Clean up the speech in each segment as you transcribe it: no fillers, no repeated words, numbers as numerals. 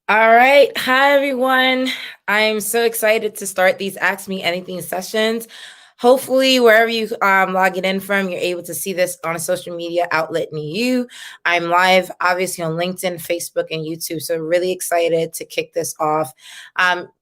All right. Hi, everyone. I'm so excited to start these Ask Me Anything sessions. Hopefully, wherever you log it in from, you're able to see this on a social media outlet near you. I'm live, obviously, on LinkedIn, Facebook, and YouTube. So, really excited to kick this off.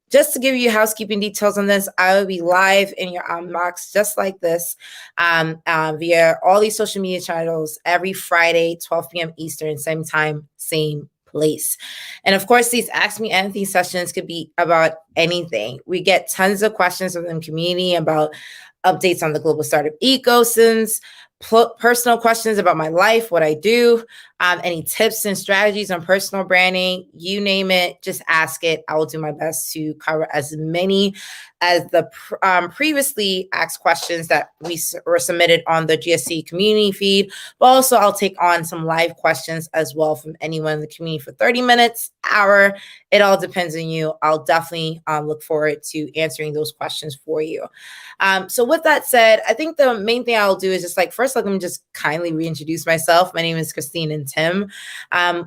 Just to give you housekeeping details on this, I will be live in your box just like this via all these social media channels every Friday, 12 p.m. Eastern, same time, same place. And of course, these Ask Me Anything sessions could be about anything. We get tons of questions from the community about updates on the global startup ecosystems, personal questions about my life, what I do, any tips and strategies on personal branding, you name it, just ask it. I will do my best to cover as many as the previously asked questions that were submitted on the GSC community feed. But also, I'll take on some live questions as well from anyone in the community for 30 minutes, hour. It all depends on you. I'll definitely look forward to answering those questions for you. So with that said, I think the main thing I'll do is just first, let me just kindly reintroduce myself. My name is Christine Ntim,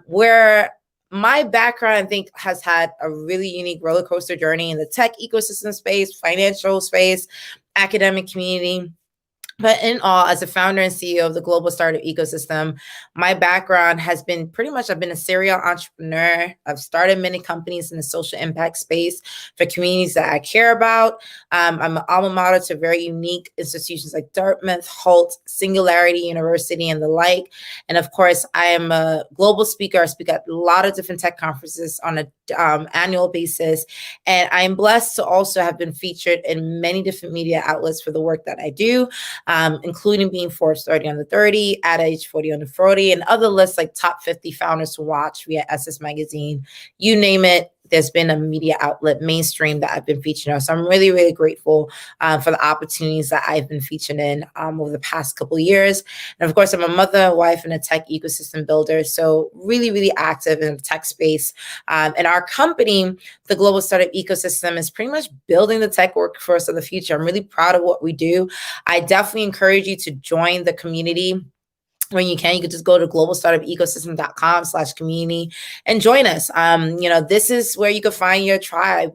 where my background, I think, has had a really unique roller coaster journey in the tech ecosystem space, financial space, academic community. But in all, as a founder and CEO of the global startup ecosystem, my background has been pretty much I've been a serial entrepreneur. I've started many companies in the social impact space for communities that I care about. I'm an alma mater to very unique institutions like Dartmouth, Holt, Singularity University, and the like. And of course, I am a global speaker. I speak at a lot of different tech conferences on an annual basis. And I'm blessed to also have been featured in many different media outlets for the work that I do, including being Forbes 30 under 30, Ad Age 40 under 40, and other lists like top 50 founders to watch via SS Magazine. You name it, there's been a media outlet mainstream that I've been featured on. So I'm really, really grateful for the opportunities that I've been featured in over the past couple of years. And of course, I'm a mother, wife, and a tech ecosystem builder. So really, really active in the tech space. And our company, the Global Startup Ecosystem, is pretty much building the tech workforce of the future. I'm really proud of what we do. I definitely encourage you to join the community. When you can, you could just go to globalstartupecosystem.com/community and join us. This is where you can find your tribe.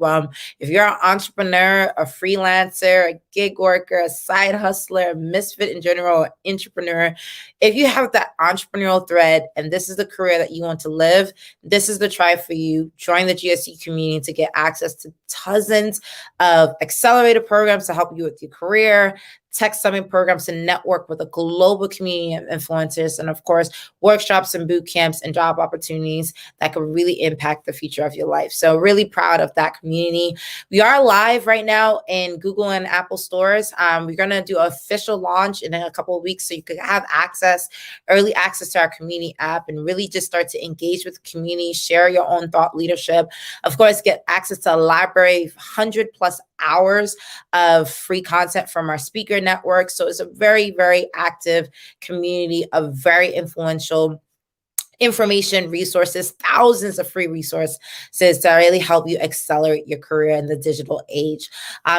If you're an entrepreneur, a freelancer, a gig worker, a side hustler, a misfit in general, an entrepreneur, if you have that entrepreneurial thread and this is the career that you want to live, this is the tribe for you. Join the GSC community to get access to dozens of accelerator programs to help you with your career, tech summit programs to network with a global community of influencers, and of course, workshops and boot camps and job opportunities that could really impact the future of your life. So really proud of that community. We are live right now in Google and Apple stores. We're going to do an official launch in a couple of weeks so you can have early access to our community app and really just start to engage with the community, share your own thought leadership. Of course, get access to a library of 100 plus hours of free content from our speaker network. So it's a very, very active community of very influential information, resources, thousands of free resources to really help you accelerate your career in the digital age.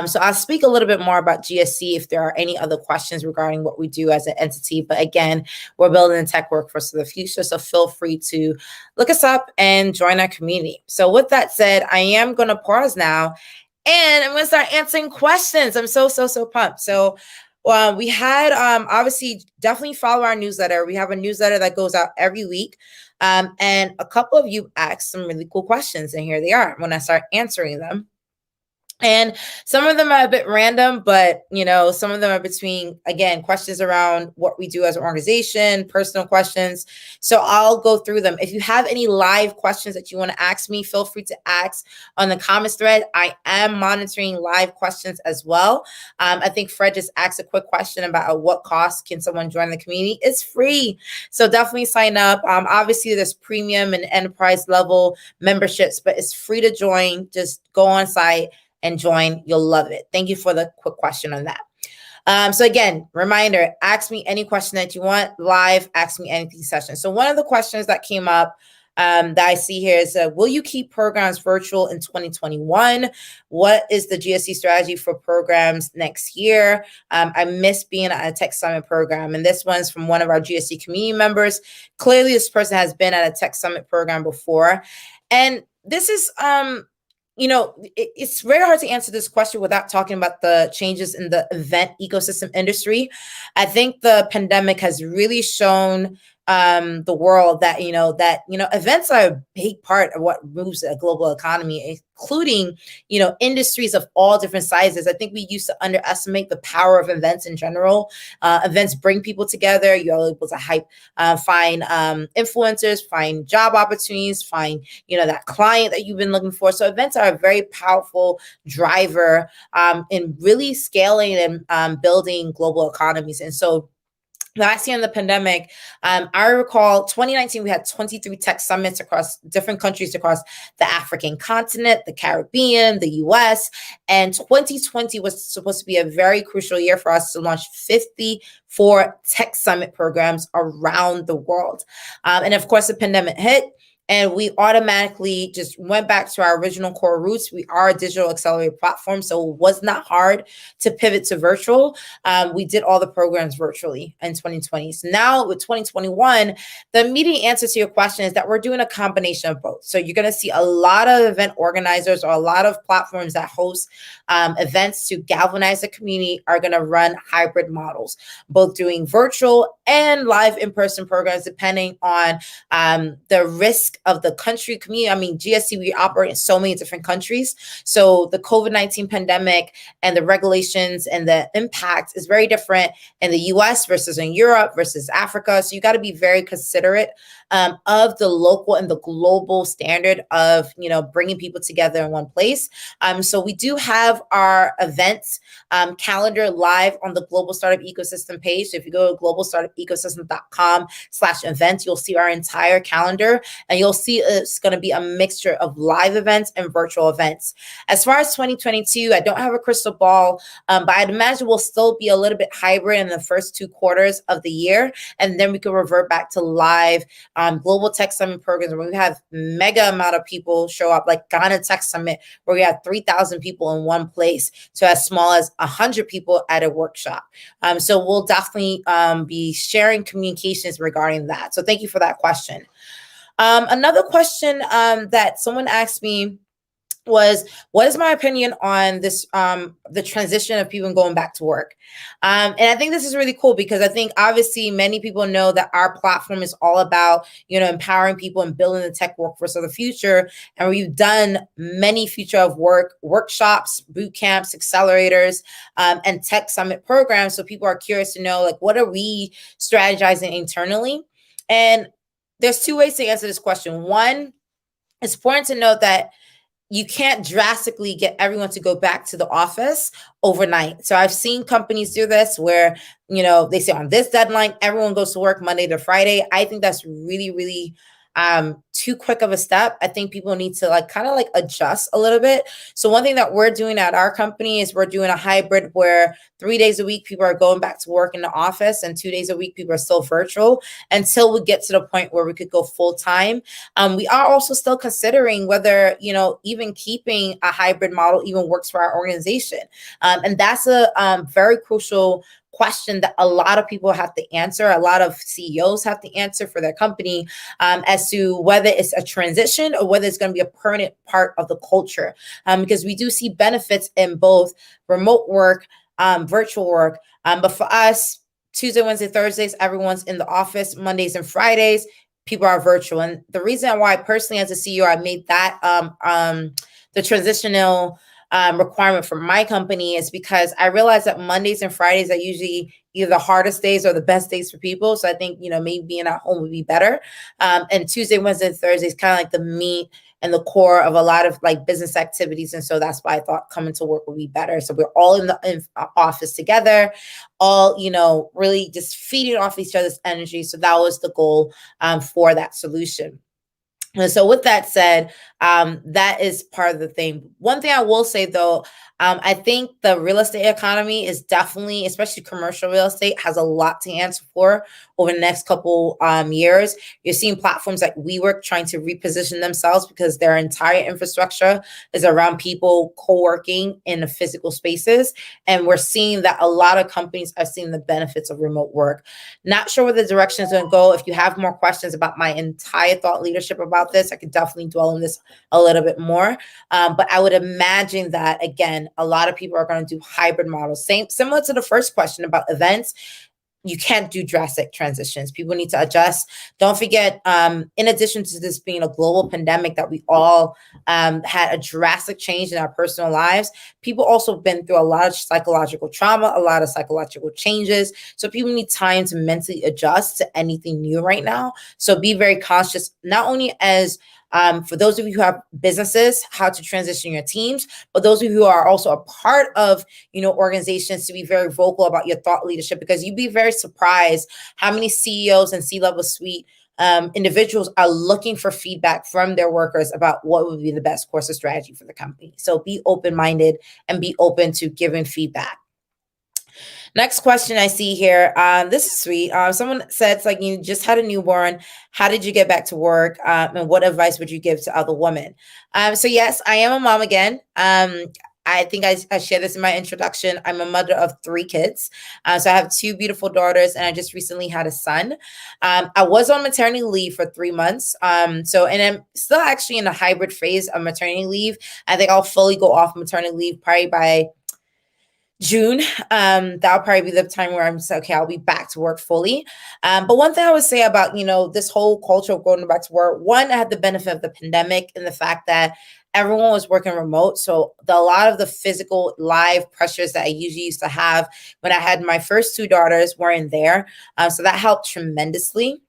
So I'll speak a little bit more about GSC if there are any other questions regarding what we do as an entity. But again, we're building a tech workforce for the future. So feel free to look us up and join our community. So with that said, I am going to pause now and I'm going to start answering questions. I'm so pumped. So we had obviously definitely follow our newsletter. We have a newsletter that goes out every week. And a couple of you asked some really cool questions, and here they are when I start answering them. And some of them are a bit random, but some of them are between, again, questions around what we do as an organization, personal questions. So I'll go through them. If you have any live questions that you want to ask me, feel free to ask on the comments thread. I am monitoring live questions as well. I think Fred just asked a quick question about at what cost can someone join the community. It's free. So definitely sign up. Obviously, there's premium and enterprise level memberships, but it's free to join. Just go on site and join. You'll love it. Thank you for the quick question on that. So again, reminder, ask me any question that you want live, ask me anything session. So one of the questions that came up that I see here is, will you keep programs virtual in 2021? What is the GSC strategy for programs next year? I miss being at a Tech Summit program. And this one's from one of our GSC community members. Clearly, this person has been at a Tech Summit program before. And this is it's very hard to answer this question without talking about the changes in the event ecosystem industry. I think the pandemic has really shown the world that events are a big part of what moves a global economy, including industries of all different sizes. I think we used to underestimate the power of events in general. Events bring people together. You're able to find influencers, find job opportunities, find that client that you've been looking for. So events are a very powerful driver in really scaling and building global economies. And so last year in the pandemic, I recall 2019, we had 23 tech summits across different countries across the African continent, the Caribbean, the US. And 2020 was supposed to be a very crucial year for us to launch 54 tech summit programs around the world. And of course, the pandemic hit. And we automatically just went back to our original core roots. We are a digital accelerator platform, so it was not hard to pivot to virtual. We did all the programs virtually in 2020. So now with 2021, the immediate answer to your question is that we're doing a combination of both. So you're going to see a lot of event organizers or a lot of platforms that host events to galvanize the community are going to run hybrid models, both doing virtual and live in-person programs, depending on the risk of the country community. I mean, GSC, we operate in so many different countries. So the COVID-19 pandemic and the regulations and the impact is very different in the US versus in Europe versus Africa. So you got to be very considerate of the local and the global standard of, bringing people together in one place. So we do have our events calendar live on the Global Startup Ecosystem page. So if you go to globalstartupecosystem.com/events, you'll see our entire calendar, and you'll see it's going to be a mixture of live events and virtual events. As far as 2022, I don't have a crystal ball, but I'd imagine we'll still be a little bit hybrid in the first 2 quarters of the year, and then we can revert back to live global tech summit programs where we have mega amount of people show up, like Ghana Tech Summit, where we have 3,000 people in one place, to as small as 100 people at a workshop. So we'll definitely be sharing communications regarding that. So thank you for that question. Another question that someone asked me was, what is my opinion on this, the transition of people going back to work? And I think this is really cool because I think obviously many people know that our platform is all about, empowering people and building the tech workforce of the future. And we've done many future of work workshops, boot camps, accelerators, and tech summit programs. So people are curious to know, like, what are we strategizing internally? And there's 2 ways to answer this question. One, it's important to note that you can't drastically get everyone to go back to the office overnight. So I've seen companies do this where, they say on this deadline, everyone goes to work Monday to Friday. I think that's really, really too quick of a step. I think people need to kind of adjust a little bit. So one thing that we're doing at our company is we're doing a hybrid where 3 days a week people are going back to work in the office, and 2 days a week people are still virtual until we get to the point where we could go full time. We are also still considering whether, even keeping a hybrid model even works for our organization. And that's a very crucial question that a lot of people have to answer. A lot of CEOs have to answer for their company as to whether it's a transition or whether it's going to be a permanent part of the culture. Because we do see benefits in both remote work, virtual work. But for us, Tuesday, Wednesday, Thursdays, everyone's in the office. Mondays and Fridays, people are virtual. And the reason why personally as a CEO, I made that the transitional requirement for my company is because I realize that Mondays and Fridays are usually either the hardest days or the best days for people. So I think, maybe being at home would be better. And Tuesday, Wednesday, and Thursday is kind of like the meat and the core of a lot of business activities. And so that's why I thought coming to work would be better. So we're all in the office together, all, really just feeding off each other's energy. So that was the goal for that solution. And so with that said, that is part of the thing. One thing I will say though, I think the real estate economy is definitely, especially commercial real estate, has a lot to answer for over the next couple years. You're seeing platforms like WeWork trying to reposition themselves because their entire infrastructure is around people co-working in the physical spaces. And we're seeing that a lot of companies are seeing the benefits of remote work. Not sure where the direction is going to go. If you have more questions about my entire thought leadership about about this, I could definitely dwell on this a little bit more. But I would imagine that, again, a lot of people are going to do hybrid models. Similar to the first question about events, you can't do drastic transitions. People need to adjust. Don't forget, in addition to this being a global pandemic that we all had a drastic change in our personal lives, people also been through a lot of psychological trauma, a lot of psychological changes. So people need time to mentally adjust to anything new right now. So be very conscious, not only as for those of you who have businesses, how to transition your teams, but those of you who are also a part of, organizations, to be very vocal about your thought leadership, because you'd be very surprised how many CEOs and C-level suite individuals are looking for feedback from their workers about what would be the best course of strategy for the company. So be open-minded and be open to giving feedback. Next question I see here. This is sweet. Someone said, it's like, you just had a newborn. How did you get back to work? And what advice would you give to other women? So yes, I am a mom again. I think I shared this in my introduction. I'm a mother of 3 kids. So I have 2 beautiful daughters, and I just recently had a son. I was on maternity leave for 3 months. And I'm still actually in the hybrid phase of maternity leave. I think I'll fully go off maternity leave probably by June. That'll probably be the time where I'm saying, okay, I'll be back to work fully. But one thing I would say about, this whole culture of going back to work, one, I had the benefit of the pandemic and the fact that everyone was working remote. So a lot of the physical live pressures that I usually used to have when I had my first 2 daughters weren't there. So that helped tremendously.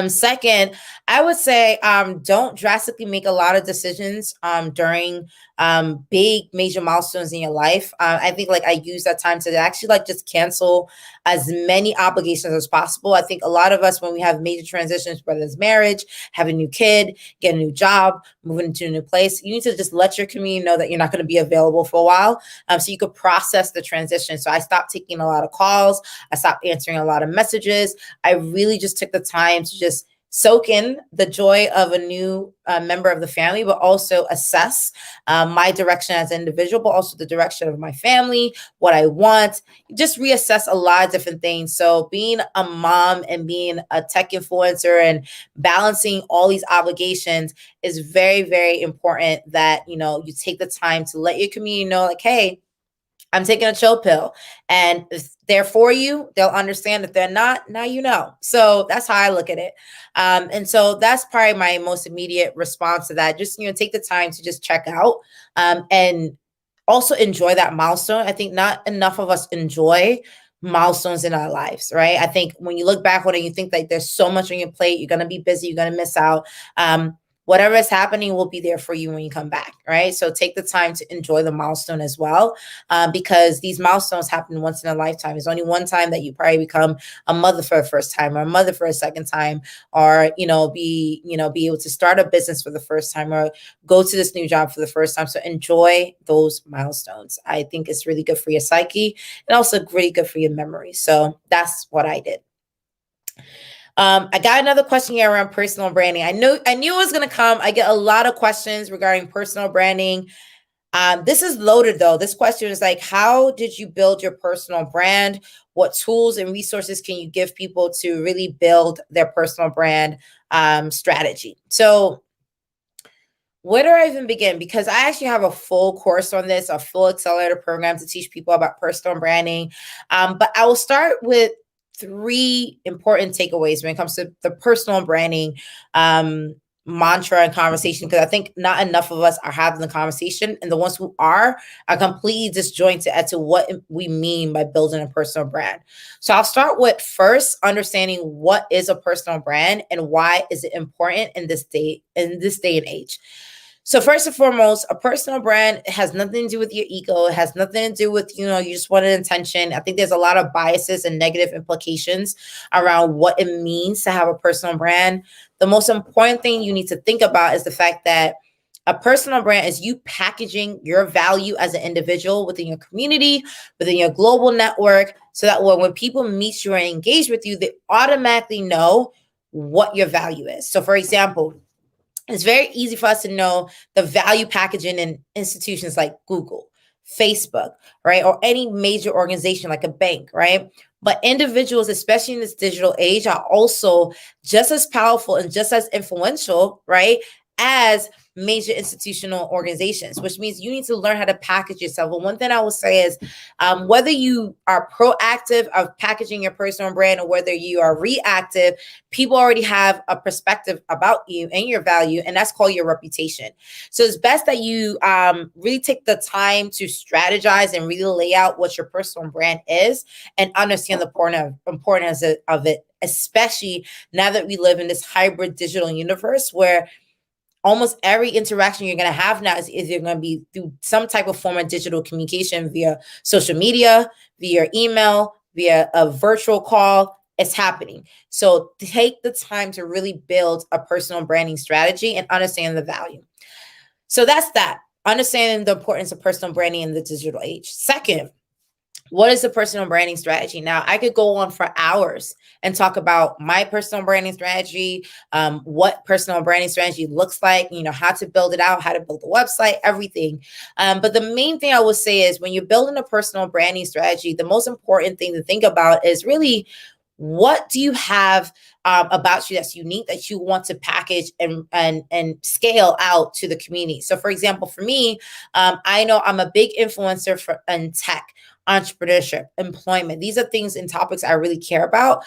Second, I would say don't drastically make a lot of decisions during big major milestones in your life. I think I use that time to actually just cancel as many obligations as possible. I think a lot of us, when we have major transitions, whether it's marriage, have a new kid, get a new job, moving into a new place, you need to just let your community know that you're not going to be available for a while, so you could process the transition. So I stopped taking a lot of calls. I stopped answering a lot of messages. I really just took the time to just soak in the joy of a new member of the family, but also assess my direction as an individual, but also the direction of my family, what I want, just reassess a lot of different things. So being a mom and being a tech influencer and balancing all these obligations is very, very important that, you take the time to let your community know, hey, I'm taking a chill pill, and if they're for you, they'll understand. If they're not, now you know. So that's how I look at it. And so that's probably my most immediate response to that. Just, take the time to just check out and also enjoy that milestone. I think not enough of us enjoy milestones in our lives, right? I think when you look back on it, you think there's so much on your plate, you're going to be busy, you're going to miss out. Whatever is happening will be there for you when you come back, right? So take the time to enjoy the milestone as well, because these milestones happen once in a lifetime. There's only one time that you probably become a mother for the first time, or a mother for a second time, or be able to start a business for the first time, or go to this new job for the first time. So enjoy those milestones. I think it's really good for your psyche and also really good for your memory. So that's what I did. I got another question here around personal branding. I knew it was going to come. I get a lot of questions regarding personal branding. This is loaded though. This question is how did you build your personal brand? What tools and resources can you give people to really build their personal brand strategy? So where do I even begin? Because I actually have a full course on this, a full accelerator program to teach people about personal branding. But I will start with 3 important takeaways when it comes to the personal branding mantra and conversation, because I think not enough of us are having the conversation, and the ones who are completely disjointed as to what we mean by building a personal brand. So I'll start with first understanding what is a personal brand and why is it important in this day and age. So first and foremost, a personal brand has nothing to do with your ego. It has nothing to do with, you just want an attention. I think there's a lot of biases and negative implications around what it means to have a personal brand. The most important thing you need to think about is the fact that a personal brand is you packaging your value as an individual within your community, within your global network, so that when people meet you or engage with you, they automatically know what your value is. So for example, it's very easy for us to know the value packaging in institutions like Google, Facebook, right? Or any major organization like a bank, right? But individuals, especially in this digital age, are also just as powerful and just as influential, right, as major institutional organizations, which means you need to learn how to package yourself. But one thing I will say is whether you are proactive of packaging your personal brand or whether you are reactive, people already have a perspective about you and your value, and that's called your reputation. So it's best that you really take the time to strategize and really lay out what your personal brand is and understand the importance of it, especially now that we live in this hybrid digital universe where almost every interaction you're going to have now is either going to be through some type of form of digital communication via social media, via email, via a virtual call. It's happening. So take the time to really build a personal branding strategy and understand the value. So that's that. Understanding the importance of personal branding in the digital age. Second, what is the personal branding strategy? Now, I could go on for hours and talk about my personal branding strategy, what personal branding strategy looks like, how to build it out, how to build a website, everything. But the main thing I would say is when you're building a personal branding strategy, the most important thing to think about is really what do you have about you that's unique that you want to package and scale out to the community. So, for example, for me, I know I'm a big influencer in tech, entrepreneurship, employment. These are things and topics I really care about.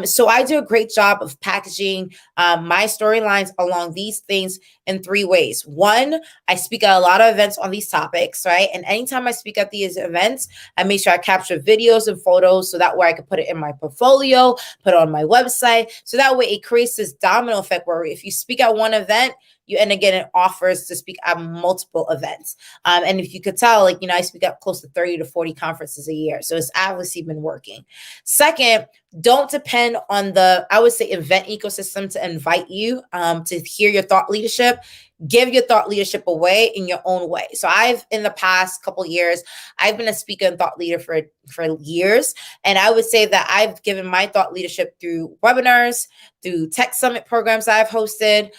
So I do a great job of packaging my storylines along these things in three ways. One, I speak at a lot of events on these topics, right? And anytime I speak at these events, I make sure I capture videos and photos so that way I can put it in my portfolio, put it on my website. So that way it creates this domino effect where if you speak at one event, you end up getting offers to speak at multiple events. And if you could tell, I speak at close to 30 to 40 conferences a year. So it's obviously been working. Second, don't depend on the, I would say, event ecosystem to invite you to hear your thought leadership. Give your thought leadership away in your own way. So in the past couple of years, I've been a speaker and thought leader for years. And I would say that I've given my thought leadership through webinars, through tech summit programs I've hosted.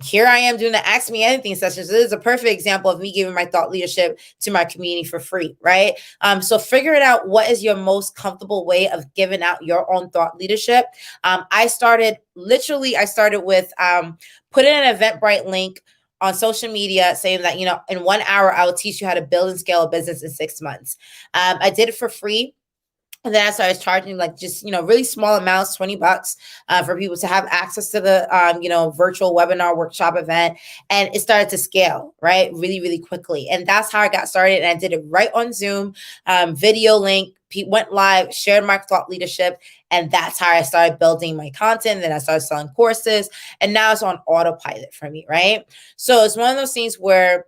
Here I am doing the Ask Me Anything sessions. This is a perfect example of me giving my thought leadership to my community for free, right? So figuring out what is your most comfortable way of giving out your own thought leadership. I started with putting an Eventbrite link on social media saying that, in 1 hour, I will teach you how to build and scale a business in 6 months. I did it for free. And then I started charging really small amounts, $20 for people to have access to the, virtual webinar workshop event. And it started to scale, right? Really, really quickly. And that's how I got started. And I did it right on Zoom, video link, went live, shared my thought leadership. And that's how I started building my content. Then I started selling courses. And now it's on autopilot for me, right? So it's one of those things where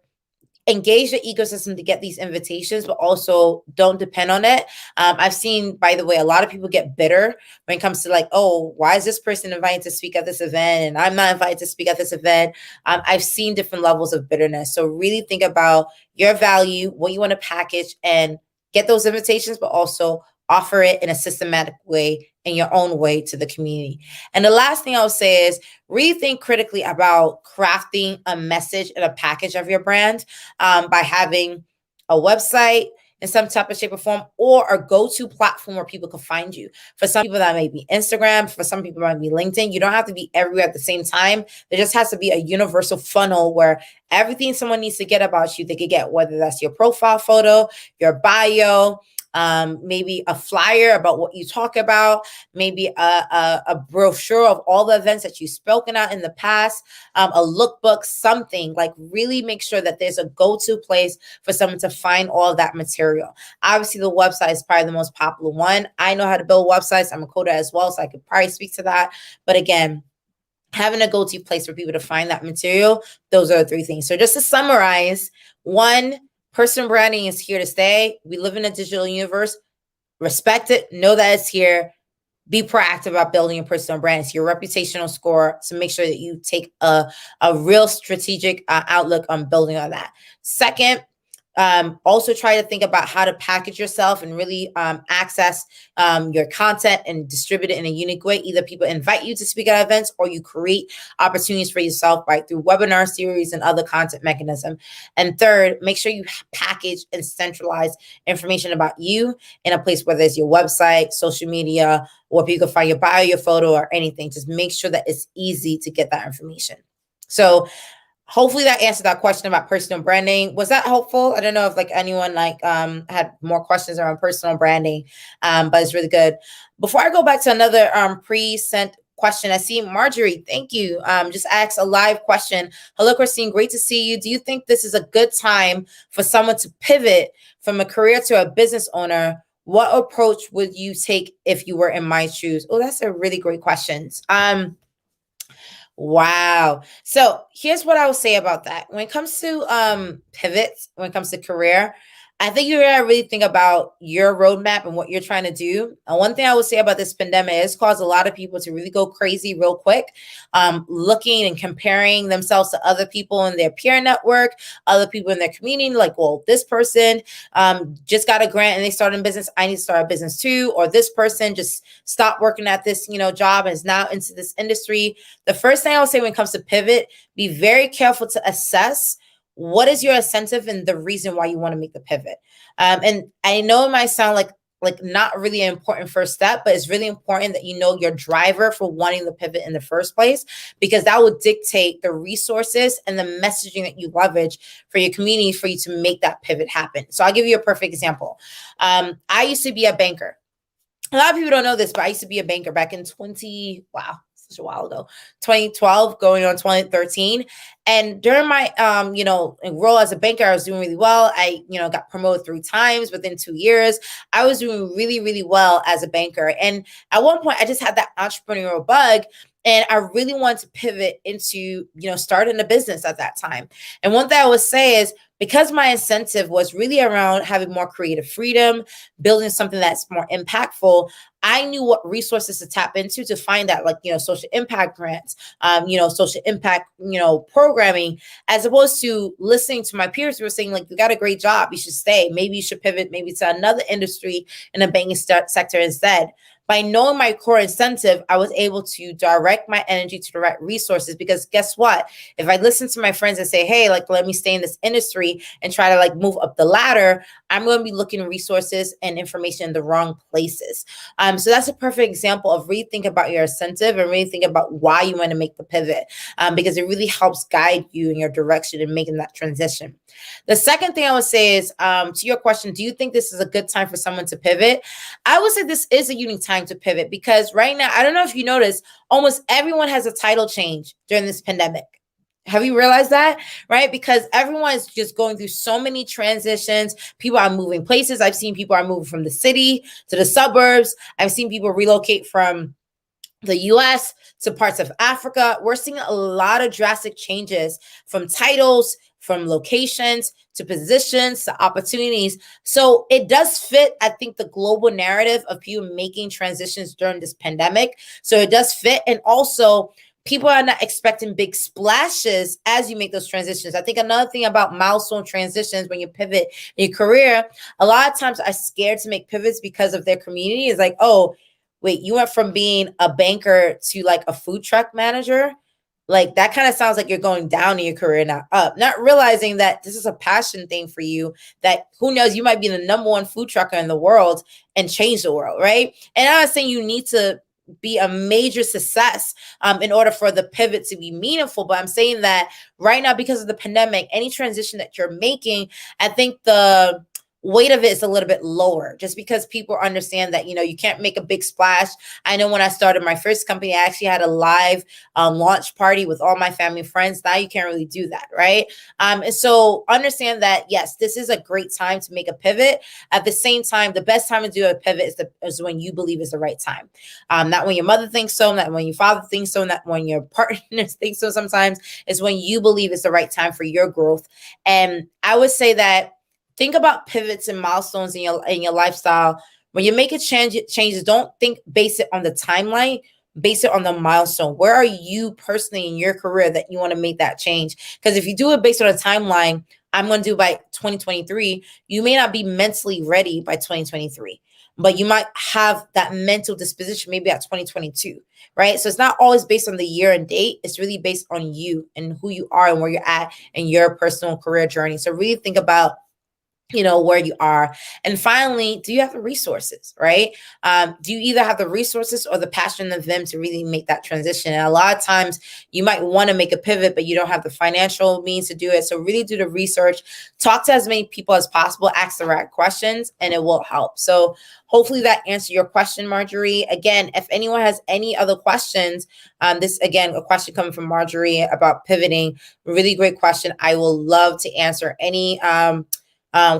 engage the ecosystem to get these invitations, but also don't depend on it. I've seen, by the way, a lot of people get bitter when it comes to oh, why is this person invited to speak at this event and I'm not invited to speak at this event? I've seen different levels of bitterness. So really think about your value, what you want to package, and get those invitations, but also offer it in a systematic way, in your own way, to the community. And the last thing I would say is really think critically about crafting a message and a package of your brand by having a website in some type of shape or form, or a go-to platform where people can find you. For some people, that may be Instagram. For some people, it might be LinkedIn. You don't have to be everywhere at the same time. There just has to be a universal funnel where everything someone needs to get about you, they could get, whether that's your profile photo, your bio, maybe a flyer about what you talk about, maybe a brochure of all the events that you've spoken at in the past, a lookbook, something. Really make sure that there's a go-to place for someone to find all of that material. Obviously, the website is probably the most popular one. I know how to build websites. I'm a coder as well, so I could probably speak to that. But again, having a go-to place for people to find that material, those are the three things. So just to summarize, one, personal branding is here to stay. We live in a digital universe. Respect it. Know that it's here. Be proactive about building your personal brand. It's your reputational score. So make sure that you take a real strategic outlook on building on that. Second, Also try to think about how to package yourself and really access your content and distribute it in a unique way. Either people invite you to speak at events or you create opportunities for yourself by through webinar series and other content mechanism. And third, make sure you package and centralize information about you in a place, whether it's your website, social media, or if you can find your bio, your photo, or anything. Just make sure that it's easy to get that information. So hopefully that answered that question about personal branding. Was that helpful? I don't know if like anyone had more questions around personal branding, but it's really good. Before I go back to another pre-sent question, I see Marjorie, thank you. Just asked a live question. Hello, Christine, great to see you. Do you think this is a good time for someone to pivot from a career to a business owner? What approach would you take if you were in my shoes? Oh, that's a really great question. Wow. So here's what I will say about that. When it comes to pivots, when it comes to career, I think you gotta really think about your roadmap and what you're trying to do. And one thing I would say about this pandemic is caused a lot of people to really go crazy real quick, looking and comparing themselves to other people in their peer network, other people in their community. Like, well, this person just got a grant and they started a business. I need to start a business too. Or this person just stopped working at this, job and is now into this industry. The first thing I would say when it comes to pivot, be very careful to assess what is your incentive and the reason why you want to make the pivot. And I know it might sound like not really an important first step, but it's really important that you know your driver for wanting the pivot in the first place, because that will dictate the resources and the messaging that you leverage for your community for you to make that pivot happen. So I'll give you a perfect example. I used to be a banker. A lot of people don't know this, but I used to be a banker back in such a while ago, 2012 going on 2013. And during my, role as a banker, I was doing really well. I, got promoted 3 times within 2 years. I was doing really, really well as a banker. And at one point I just had that entrepreneurial bug. And I really wanted to pivot into, starting a business at that time. And one thing I would say is, because my incentive was really around having more creative freedom, building something that's more impactful, I knew what resources to tap into to find that, social impact grants, social impact, programming, as opposed to listening to my peers who were saying, like, you got a great job, you should stay. Maybe you should pivot maybe to another industry in the banking sector instead. By knowing my core incentive, I was able to direct my energy to the right resources, because guess what? If I listen to my friends and say, hey, let me stay in this industry and try to move up the ladder, I'm going to be looking at resources and information in the wrong places. So that's a perfect example of really think about your incentive and really think about why you want to make the pivot, because it really helps guide you in your direction in making that transition. The second thing I would say is, to your question, do you think this is a good time for someone to pivot? I would say this is a unique time to pivot, because right now, I don't know if you noticed, almost everyone has a title change during this pandemic. Have you realized that? Right? Because everyone is just going through so many transitions. People are moving places. I've seen people are moving from the city to the suburbs. I've seen people relocate from the US to parts of Africa. We're seeing a lot of drastic changes, from titles, from locations to positions to opportunities. So it does fit, I think, the global narrative of people making transitions during this pandemic. So it does fit. And also, people are not expecting big splashes as you make those transitions. I think another thing about milestone transitions when you pivot in your career, a lot of times are scared to make pivots because of their community. It's like, oh, wait, you went from being a banker to a food truck manager? That kind of sounds like you're going down in your career, not up, not realizing that this is a passion thing for you, that who knows, you might be the number 1 food trucker in the world and change the world, right? And I'm not saying you need to be a major success in order for the pivot to be meaningful, but I'm saying that right now, because of the pandemic, any transition that you're making, I think the weight of it is a little bit lower, just because people understand that, you can't make a big splash. I know when I started my first company, I actually had a live launch party with all my family and friends. Now you can't really do that, right? And so understand that, yes, this is a great time to make a pivot. At the same time, the best time to do a pivot is when you believe is the right time. Not when your mother thinks so, not when your father thinks so, not when your partners think so. Sometimes it's when you believe it's the right time for your growth. And I would say that think about pivots and milestones in your lifestyle. When you make a changes, don't base it on the timeline, base it on the milestone. Where are you personally in your career that you want to make that change? Because if you do it based on a timeline, I'm going to do by 2023, you may not be mentally ready by 2023, but you might have that mental disposition maybe at 2022, right? So it's not always based on the year and date. It's really based on you and who you are and where you're at in your personal career journey. So really think about where you are. And finally, do you have the resources, right? Do you either have the resources or the passion of them to really make that transition? And a lot of times you might want to make a pivot, but you don't have the financial means to do it. So really do the research, talk to as many people as possible, ask the right questions, and it will help. So hopefully that answered your question, Marjorie. Again, if anyone has any other questions, this, again, a question coming from Marjorie about pivoting, really great question. I will love to answer any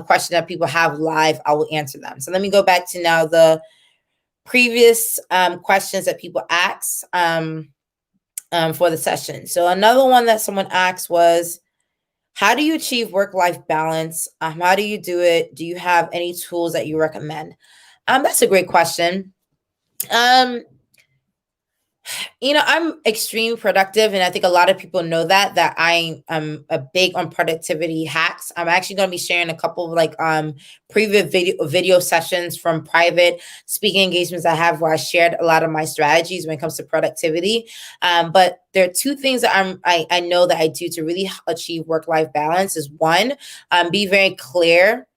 question that people have live. I will answer them. So let me go back to now the previous questions that people asked for the session. So another one that someone asked was, how do you achieve work-life balance? How do you do it? Do you have any tools that you recommend? That's a great question. I'm extremely productive, and I think a lot of people know that I am a big on productivity hacks. I'm actually going to be sharing a couple of previous video sessions from private speaking engagements I have where I shared a lot of my strategies when it comes to productivity. But there are two things that I know that I do to really achieve work-life balance. Is one, be very clear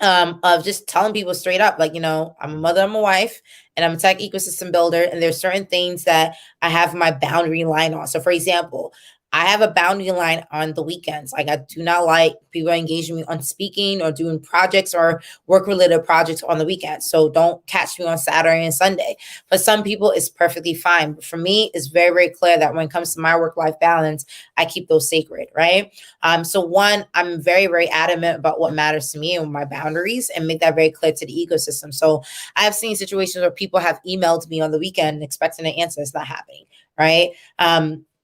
of just telling people straight up, I'm a mother, I'm a wife, and I'm a tech ecosystem builder. And there's certain things that I have my boundary line on. So for example, I have a boundary line on the weekends. I do not like people engaging me on speaking or doing projects or work-related projects on the weekends. So don't catch me on Saturday and Sunday. For some people, it's perfectly fine. But for me, it's very, very clear that when it comes to my work-life balance, I keep those sacred, right? So one, I'm very, very adamant about what matters to me and my boundaries and make that very clear to the ecosystem. So I've seen situations where people have emailed me on the weekend expecting an answer. It's not happening, right?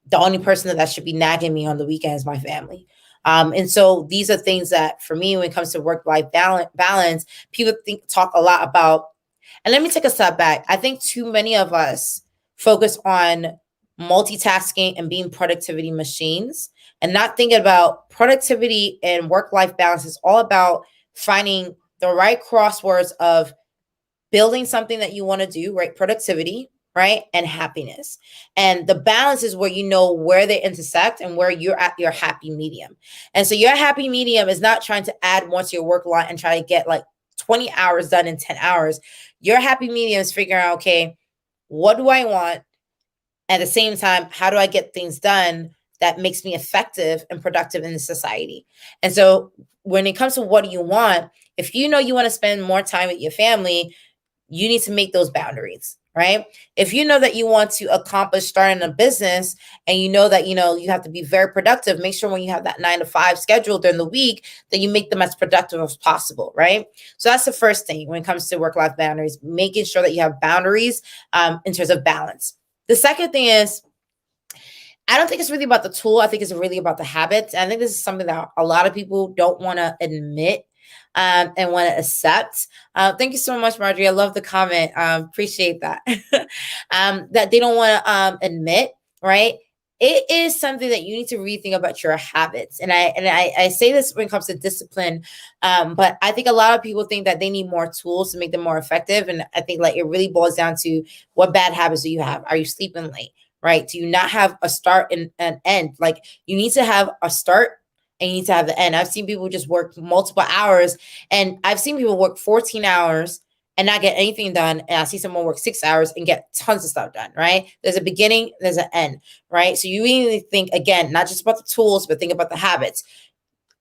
The only person that should be nagging me on the weekend is my family. And so these are things that for me, when it comes to work-life balance, people talk a lot about. And let me take a step back. I think too many of us focus on multitasking and being productivity machines and not thinking about productivity and work-life balance is all about finding the right crosswords of building something that you want to do, right? Productivity, right? And happiness. And the balance is where you know where they intersect and where you're at your happy medium. And so your happy medium is not trying to add more to your work lot and try to get 20 hours done in 10 hours. Your happy medium is figuring out, okay, what do I want? At the same time, how do I get things done that makes me effective and productive in the society? And so when it comes to what do you want, if you know you want to spend more time with your family, you need to make those boundaries, right? If you know that you want to accomplish starting a business and you know that, you have to be very productive, make sure when you have that 9 to 5 schedule during the week that you make them as productive as possible, right? So that's the first thing when it comes to work-life boundaries, making sure that you have boundaries in terms of balance. The second thing is, I don't think it's really about the tool. I think it's really about the habits. I think this is something that a lot of people don't want to admit and want to accept. Thank you so much, Marjorie. I love the comment. Appreciate that. That they don't want to admit, right? It is something that you need to rethink about your habits. And I say this when it comes to discipline, but I think a lot of people think that they need more tools to make them more effective. And I think it really boils down to what bad habits do you have? Are you sleeping late? Right? Do you not have a start and an end? You need to have a start and you need to have the end. I've seen people just work multiple hours, and I've seen people work 14 hours and not get anything done. And I see someone work 6 hours and get tons of stuff done, right? There's a beginning, there's an end, right? So you really need to think, again, not just about the tools, but think about the habits.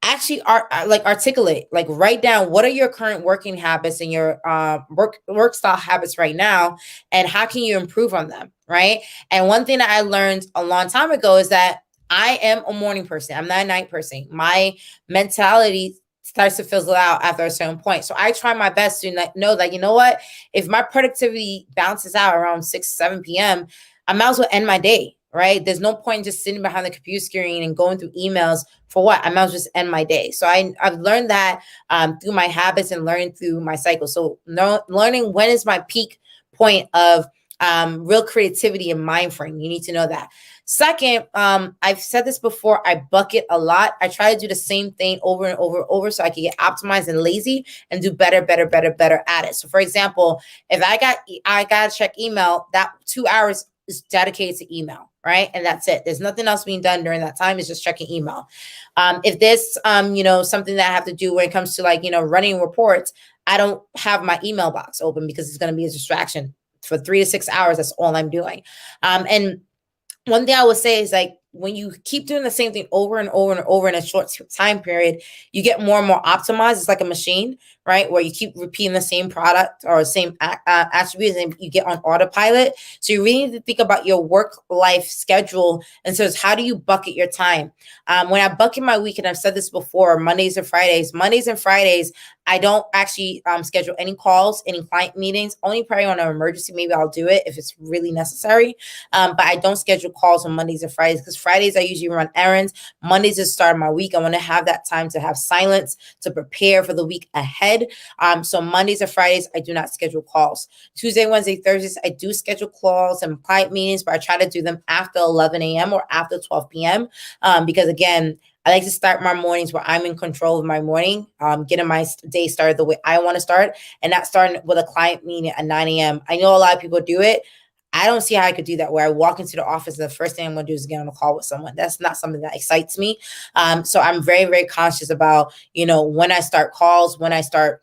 Actually articulate, write down what are your current working habits and your work style habits right now, and how can you improve on them, right? And one thing that I learned a long time ago is that I am a morning person. I'm not a night person. My mentality starts to fizzle out after a certain point. So I try my best to know that, what, if my productivity bounces out around 6, 7 p.m., I might as well end my day, right? There's no point in just sitting behind the computer screen and going through emails for what? I might as well just end my day. So I've learned that through my habits and learning through my cycle. So learning when is my peak point of real creativity and mind frame. You need to know that. Second, I've said this before, I bucket a lot. I try to do the same thing over and over and over so I can get optimized and lazy and do better at it. So for example, if I got to check email, that 2 hours is dedicated to email, right? And that's it. There's nothing else being done during that time. It's just checking email. If there's, something that I have to do when it comes to running reports, I don't have my email box open because it's going to be a distraction for 3 to 6 hours. That's all I'm doing. And one thing I would say is when you keep doing the same thing over and over and over in a short time period, you get more and more optimized. It's like a machine, right? Where you keep repeating the same product or same attributes and you get on autopilot. So you really need to think about your work-life schedule. And so it's how do you bucket your time? When I bucket my week, and I've said this before, Mondays and Fridays, I don't actually schedule any calls, any client meetings, only probably on an emergency. Maybe I'll do it if it's really necessary. But I don't schedule calls on Mondays and Fridays because Fridays I usually run errands. Mondays is the start of my week. I want to have that time to have silence, to prepare for the week ahead. So Mondays and Fridays, I do not schedule calls. Tuesday, Wednesday, Thursdays, I do schedule calls and client meetings, but I try to do them after 11 a.m. or after 12 p.m. Because again, I like to start my mornings where I'm in control of my morning, getting my day started the way I want to start, and not starting with a client meeting at 9 a.m. I know a lot of people do it. I don't see how I could do that where I walk into the office and the first thing I'm going to do is get on a call with someone. That's not something that excites me. So I'm very, very conscious about, when I start calls, when I start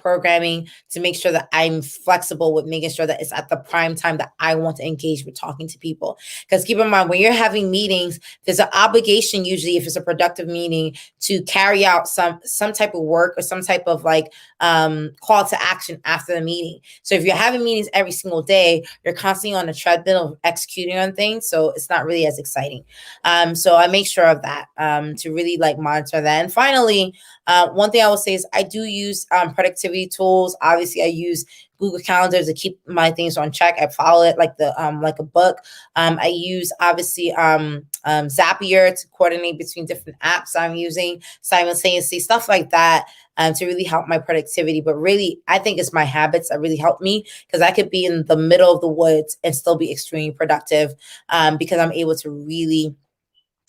programming to make sure that I'm flexible with making sure that it's at the prime time that I want to engage with talking to people. Because keep in mind, when you're having meetings, there's an obligation, usually if it's a productive meeting, to carry out some type of work or some type of call to action after the meeting. So if you're having meetings every single day, you're constantly on a treadmill of executing on things. So it's not really as exciting. So I make sure of that to really monitor that. And finally, one thing I will say is I do use productivity tools. Obviously, I use Google Calendar to keep my things on check. I follow it like a book. I use obviously Zapier to coordinate between different apps I'm using simultaneously, stuff like that, to really help my productivity. But really, I think it's my habits that really help me because I could be in the middle of the woods and still be extremely productive because I'm able to really,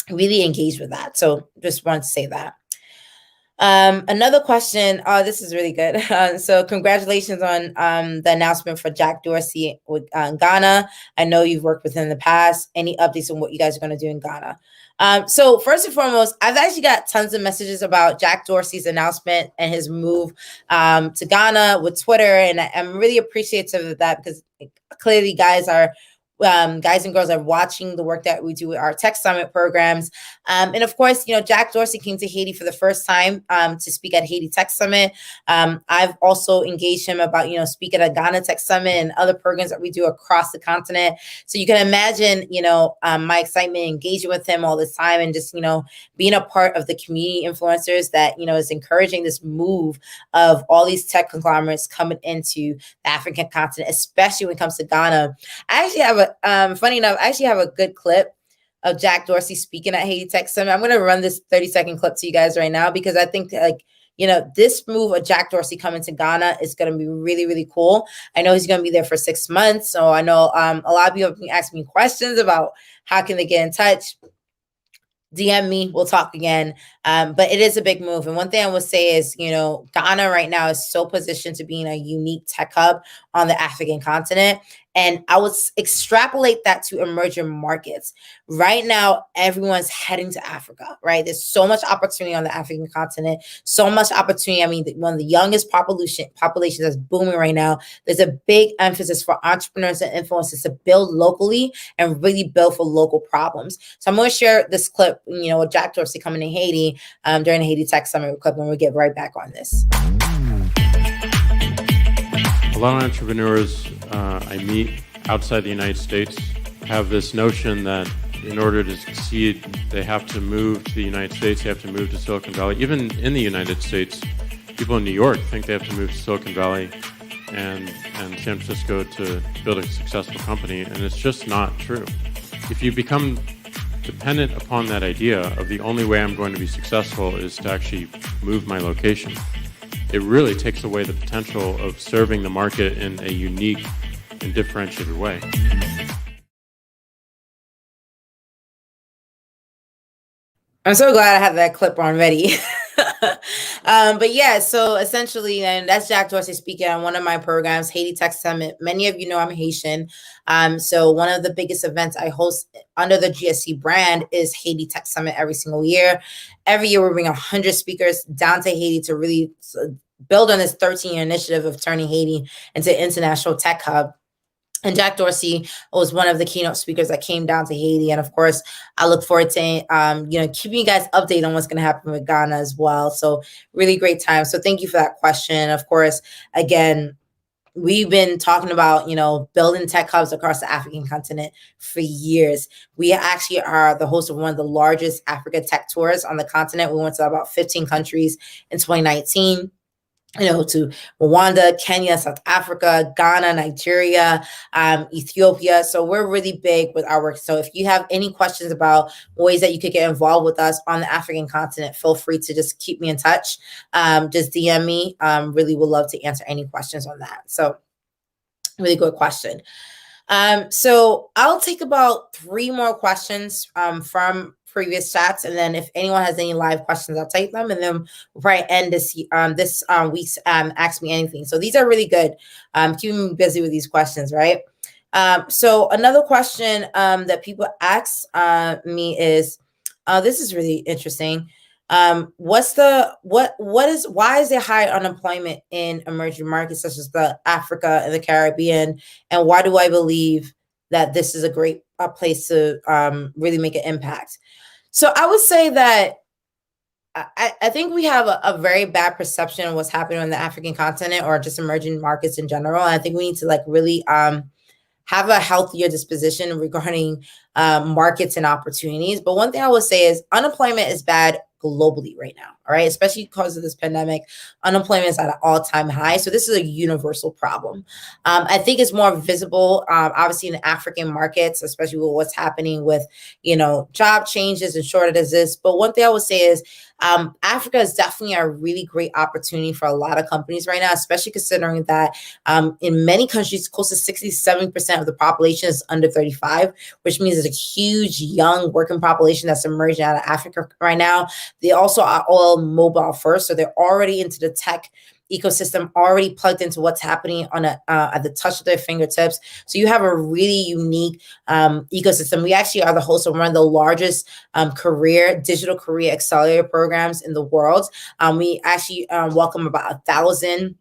really engage with that. So just wanted to say that. Another question. Oh, this is really good. So congratulations on the announcement for Jack Dorsey with Ghana. I know you've worked with him in the past. Any updates on what you guys are going to do in Ghana? So first and foremost, I've actually got tons of messages about Jack Dorsey's announcement and his move to Ghana with Twitter. And I'm really appreciative of that because clearly guys and girls are watching the work that we do with our Tech Summit programs. And of course, Jack Dorsey came to Haiti for the first time to speak at Haiti Tech Summit. I've also engaged him about, speaking at Ghana Tech Summit and other programs that we do across the continent. So you can imagine, my excitement engaging with him all this time and just, being a part of the community influencers that, is encouraging this move of all these tech conglomerates coming into the African continent, especially when it comes to Ghana. I actually have funny enough, I actually have a good clip of Jack Dorsey speaking at Haiti Tech Summit. I'm going to run this 30-second clip to you guys right now because I think this move of Jack Dorsey coming to Ghana is going to be really, really cool. I know he's going to be there for 6 months. So I know a lot of people have been asking me questions about how can they get in touch. DM me, we'll talk again. But it is a big move. And one thing I would say is, Ghana right now is so positioned to being a unique tech hub on the African continent. And I would extrapolate that to emerging markets. Right now, everyone's heading to Africa, right? There's so much opportunity on the African continent, so much opportunity. I mean, one of the youngest populations that's booming right now. There's a big emphasis for entrepreneurs and influencers to build locally and really build for local problems. So I'm going to share this clip, with Jack Dorsey coming to Haiti during the Haiti Tech Summit clip, and we'll get right back on this. A lot of entrepreneurs I meet outside the United States have this notion that in order to succeed, they have to move to the United States, they have to move to Silicon Valley. Even in the United States, people in New York think they have to move to Silicon Valley and San Francisco to build a successful company, and it's just not true. If you become dependent upon that idea of the only way I'm going to be successful is to actually move my location, it really takes away the potential of serving the market in a unique and differentiated way. I'm so glad I have that clip on ready. But yeah, so essentially, and that's Jack Dorsey speaking on one of my programs, Haiti Tech Summit. Many of you know I'm Haitian. So one of the biggest events I host under the GSC brand is Haiti Tech Summit every single year. Every year we bring 100 speakers down to Haiti to really build on this 13-year initiative of turning Haiti into an international tech hub. And Jack Dorsey was one of the keynote speakers that came down to Haiti. And of course, I look forward to, keeping you guys updated on what's going to happen with Ghana as well. So really great time. So thank you for that question. Of course, again, we've been talking about, building tech hubs across the African continent for years. We actually are the host of one of the largest Africa tech tours on the continent. We went to about 15 countries in 2019. To Rwanda, Kenya, South Africa, Ghana, Nigeria, Ethiopia. So we're really big with our work. So if you have any questions about ways that you could get involved with us on the African continent, feel free to just keep me in touch. Just DM me. Really would love to answer any questions on that. So really good question. So I'll take about 3 more questions from previous chats, and then if anyone has any live questions, I'll take them, and then we'll probably end this week's Ask Me Anything. So these are really good. Keeping me busy with these questions, right? So another question that people ask me is, this is really interesting. Why is there high unemployment in emerging markets such as the Africa and the Caribbean, and why do I believe that this is a great place to really make an impact? So I would say that I think we have a very bad perception of what's happening on the African continent or just emerging markets in general. And I think we need to really have a healthier disposition regarding markets and opportunities. But one thing I would say is unemployment is bad globally right now, all right? Especially because of this pandemic, unemployment is at an all-time high. So this is a universal problem. I think it's more visible, obviously, in the African markets, especially with what's happening with, job changes and shortages. But one thing I would say is Africa is definitely a really great opportunity for a lot of companies right now, especially considering that in many countries, close to 67% of the population is under 35, which means there's a huge young working population that's emerging out of Africa right now. They also are all mobile first, so they're already into the tech ecosystem, already plugged into what's happening on at the touch of their fingertips. So you have a really unique ecosystem. We actually are the host of one of the largest digital career accelerator programs in the world. We actually welcome about 1,000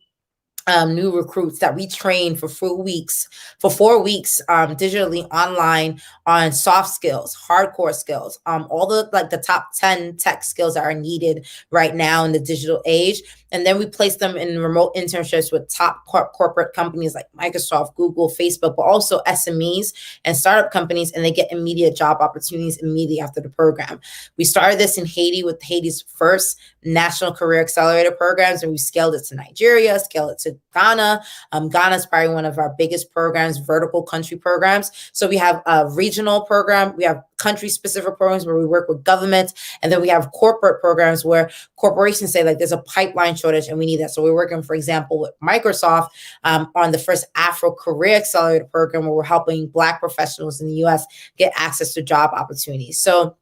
new recruits that we train for 4 weeks, digitally online on soft skills, hardcore skills, all the top 10 tech skills that are needed right now in the digital age. And then we place them in remote internships with top corporate companies like Microsoft, Google, Facebook, but also SMEs and startup companies, and they get immediate job opportunities immediately after the program. We started this in Haiti with Haiti's first national career accelerator programs, and we scaled it to Nigeria, scaled it to Ghana. Ghana is probably one of our biggest programs, vertical country programs. So we have a regional program, we have country-specific programs where we work with governments, and then we have corporate programs where corporations say there's a pipeline shortage and we need that. So we're working, for example, with Microsoft on the first Afro Career Accelerator program, where we're helping Black professionals in the U.S. get access to job opportunities. So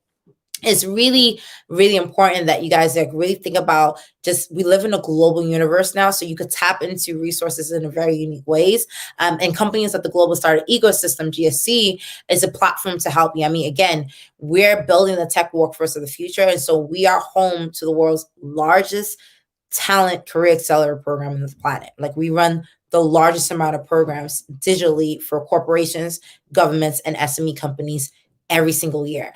it's really, really important that you guys really think about we live in a global universe now, so you could tap into resources in a very unique ways. And companies like the Global Startup Ecosystem, GSC, is a platform to help you. I mean, again, we're building the tech workforce of the future. And so we are home to the world's largest talent career accelerator program on this planet. We run the largest amount of programs digitally for corporations, governments, and SME companies every single year.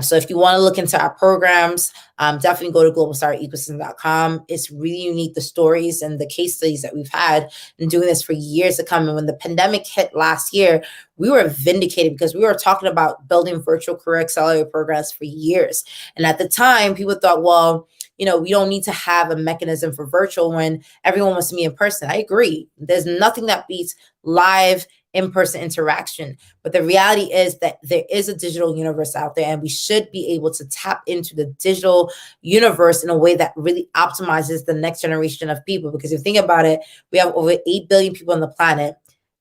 So if you want to look into our programs, definitely go to globalstartupecosystem.com. It's really unique, the stories and the case studies that we've had in doing this for years to come. And when the pandemic hit last year, we were vindicated because we were talking about building virtual career accelerator programs for years. And at the time, people thought, well, we don't need to have a mechanism for virtual when everyone wants to meet in person. I agree. There's nothing that beats live in-person interaction. But the reality is that there is a digital universe out there, and we should be able to tap into the digital universe in a way that really optimizes the next generation of people. Because if you think about it, we have over 8 billion people on the planet.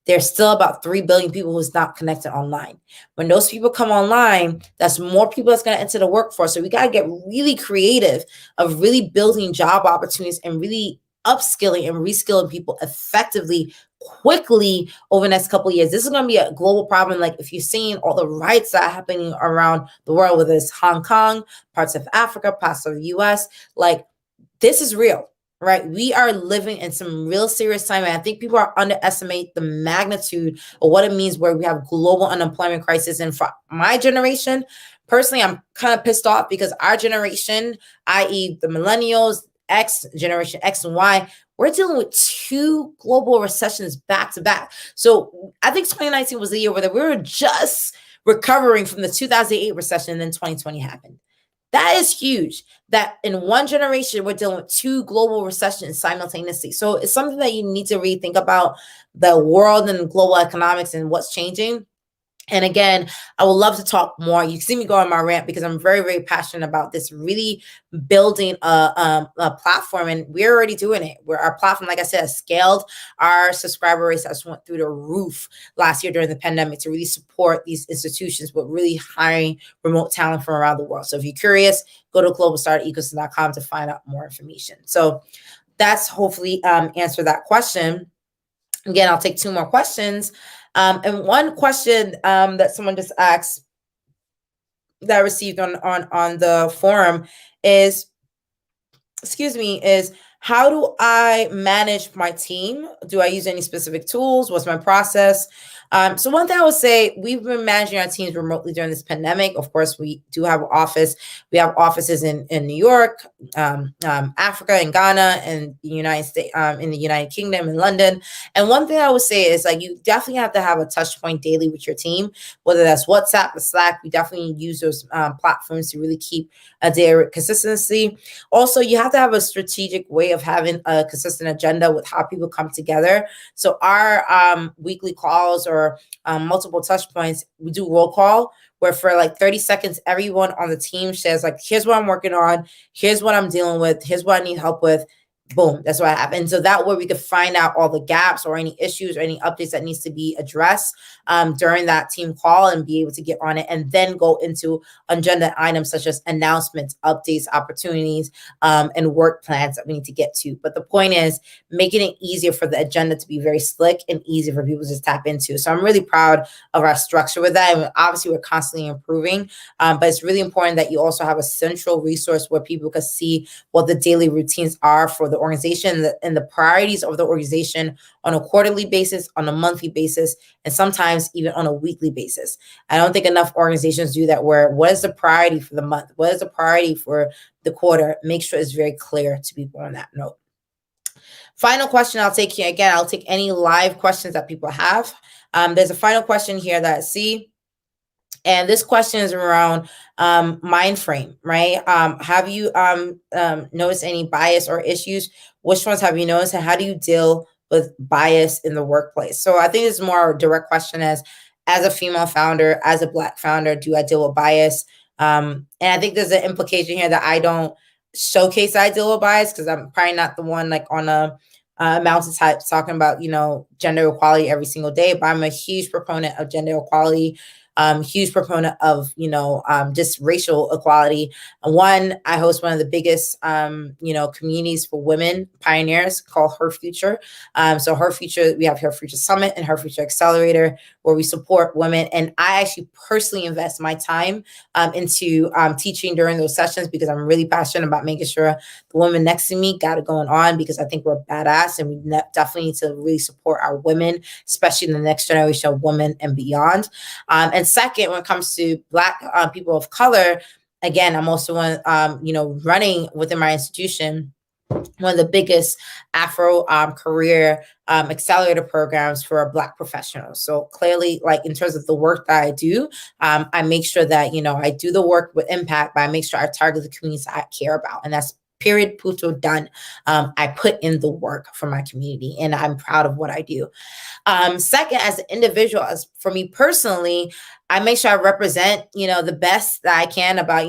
there's still about 3 billion people who's not connected online. When those people come online, that's more people that's going to enter the workforce. So we got to get really creative of really building job opportunities and really upskilling and reskilling people effectively, quickly over the next couple of years. This is going to be a global problem. Like if you're seeing all the riots that are happening around the world, whether it's Hong Kong, parts of Africa, parts of the US, like this is real, right? We are living in some real serious time. And I think people are underestimate the magnitude of what it means where we have global unemployment crisis. And for my generation, personally, I'm kind of pissed off because our generation, i.e. the millennials, generation X and Y, we're dealing with 2 global recessions back to back. So I think 2019 was the year where we were just recovering from the 2008 recession, and then 2020 happened. That is huge that in one generation, we're dealing with 2 global recessions simultaneously. So it's something that you need to really think about the world and global economics and what's changing. And again, I would love to talk more. You see me go on my rant because I'm very, very passionate about this, really building a platform. And we're already doing it. Where our platform, like I said, has scaled. Our subscriber rates just went through the roof last year during the pandemic to really support these institutions with really hiring remote talent from around the world. So if you're curious, go to globalstartupecosystem.com to find out more information. So that's hopefully answer that question. Again, I'll take 2 more questions. And one question that someone just asked that I received on the forum is, is how do I manage my team? Do I use any specific tools? What's my process? So one thing I would say, we've been managing our teams remotely during this pandemic. Of course, we do have an office. We have offices in New York, Africa, and Ghana, and the United States, in the United Kingdom, in London. And one thing I would say is like you definitely have to have a touch point daily with your team, whether that's WhatsApp or Slack. We definitely use those platforms to really keep a daily consistency. Also, you have to have a strategic way of having a consistent agenda with how people come together. So our weekly calls or multiple touch points, we do roll call where for like 30 seconds, everyone on the team says like, here's what I'm working on. Here's what I'm dealing with. Here's what I need help with. Boom, that's what happened. And so that way we could find out all the gaps or any issues or any updates that needs to be addressed during that team call and be able to get on it and then go into agenda items such as announcements, updates, opportunities, and work plans that we need to get to. But the point is making it easier for the agenda to be very slick and easy for people to just tap into. So I'm really proud of our structure with that. And obviously we're constantly improving, but it's really important that you also have a central resource where people can see what the daily routines are for the organization and the priorities of the organization on a quarterly basis, on a monthly basis, and sometimes even on a weekly basis. I don't think enough organizations do that, where what is the priority for the month? What is the priority for the quarter? Make sure it's very clear to people on that note. Final question I'll take here. Again, I'll take any live questions that people have. There's a final question here that I see. And this question is around mind frame, right? Have you noticed any bias or issues? Which ones have you noticed? And how do you deal with bias in the workplace? So I think it's more a direct question as a female founder, as a Black founder, do I deal with bias? And I think there's an implication here that I don't showcase I deal with bias because I'm probably not the one like on a mountaintop talking about, gender equality every single day, but I'm a huge proponent of gender equality. Huge proponent of, just racial equality. One, I host one of the biggest, communities for women pioneers called Her Future. So Her Future, we have Her Future Summit and Her Future Accelerator, where we support women. And I actually personally invest my time into teaching during those sessions because I'm really passionate about making sure the women next to me got it going on, because I think we're badass and we definitely need to really support our women, especially the next generation of women and beyond. And second, when it comes to Black people of color, again, I'm also one, running within my institution one of the biggest Afro career accelerator programs for Black professionals. So clearly, like in terms of the work that I do, I make sure that, I do the work with impact, but I make sure I target the communities I care about. And that's period, punto, done. I put in the work for my community and I'm proud of what I do. Second, as an individual, as for me personally, I make sure I represent, the best that I can about,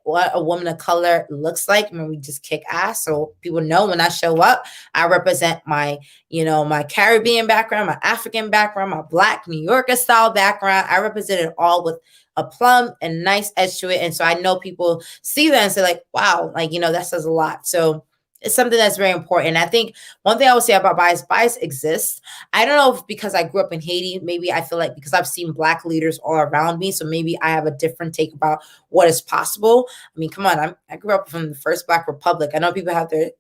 what a woman of color looks like. I mean, we just kick ass. So people know when I show up, I represent my, my Caribbean background, my African background, my Black New Yorker style background. I represent it all with a plum and nice edge to it. And so I know people see that and say like, wow, like, that says a lot. So it's something that's very important. I think one thing I would say about bias exists. I don't know if because I grew up in Haiti, maybe I feel like because I've seen Black leaders all around me, so maybe I have a different take about what is possible. I mean, come on, I grew up from the first Black Republic. I know people have their,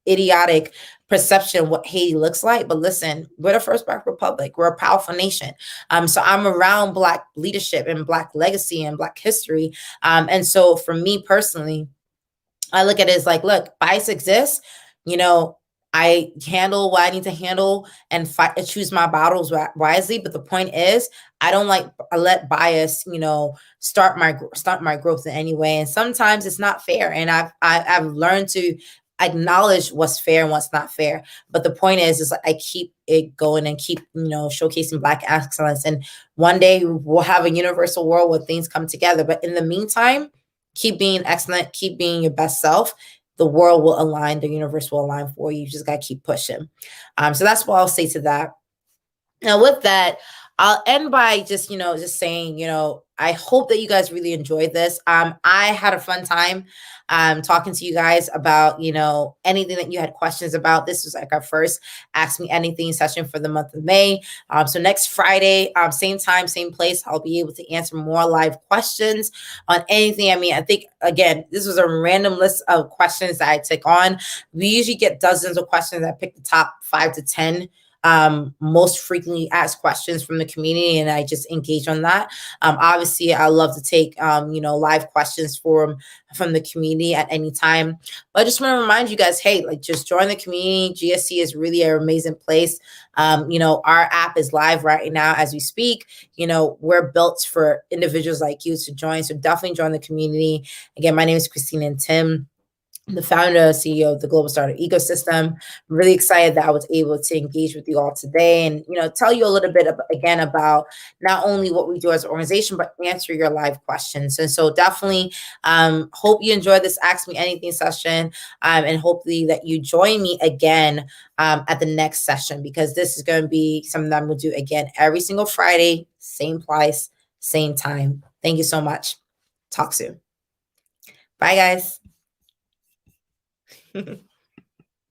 idiotic perception of what Haiti looks like, but listen, we're the first Black Republic. We're a powerful nation. So I'm around Black leadership and Black legacy and Black history. And so for me personally, I look at it as like, look, bias exists. I handle what I need to handle and fight, choose my battles wisely. But the point is, I let bias, start my growth in any way. And sometimes it's not fair. And I've learned to acknowledge what's fair and what's not fair. But the point is like I keep it going and keep, showcasing Black excellence. And one day we'll have a universal world where things come together. But in the meantime, keep being excellent, keep being your best self. The world will align, the universe will align for you. You just got to keep pushing. So that's what I'll say to that. Now, with that, I'll end by just saying, I hope that you guys really enjoyed this. I had a fun time talking to you guys about, anything that you had questions about. This was like our first Ask Me Anything session for the month of May. So next Friday, same time, same place, I'll be able to answer more live questions on anything. I mean, I think, again, this was a random list of questions that I took on. We usually get dozens of questions. I picked the top 5 to 10 most frequently asked questions from the community, and I just engage on that. Obviously, I love to take live questions from the community at any time. But I just want to remind you guys, hey, like just join the community. GSC is really an amazing place. Our app is live right now as we speak. We're built for individuals like you to join. So definitely join the community. Again, my name is Christine Ntim, the founder, CEO of the Global Startup Ecosystem. I'm really excited that I was able to engage with you all today and, tell you a little bit again about not only what we do as an organization, but answer your live questions. And so definitely hope you enjoyed this Ask Me Anything session, and hopefully that you join me again at the next session, because this is going to be something that I'm going to do again every single Friday, same place, same time. Thank you so much. Talk soon. Bye, guys.